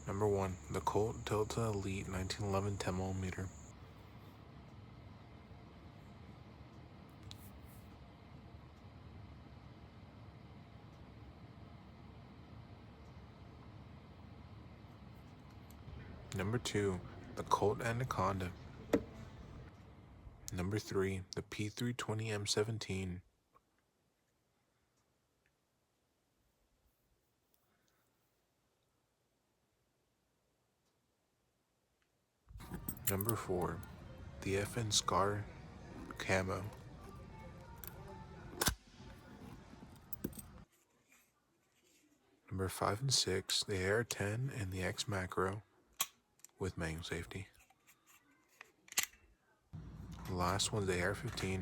Number 1, the Colt Delta Elite 1911 10mm. Number 2, the Colt Anaconda. Number 3, the P320 M17. Number 4, the FN Scar Camo. Number 5 and 6, the AR-10 and the X Macro with manual safety. The last one's the AR-15.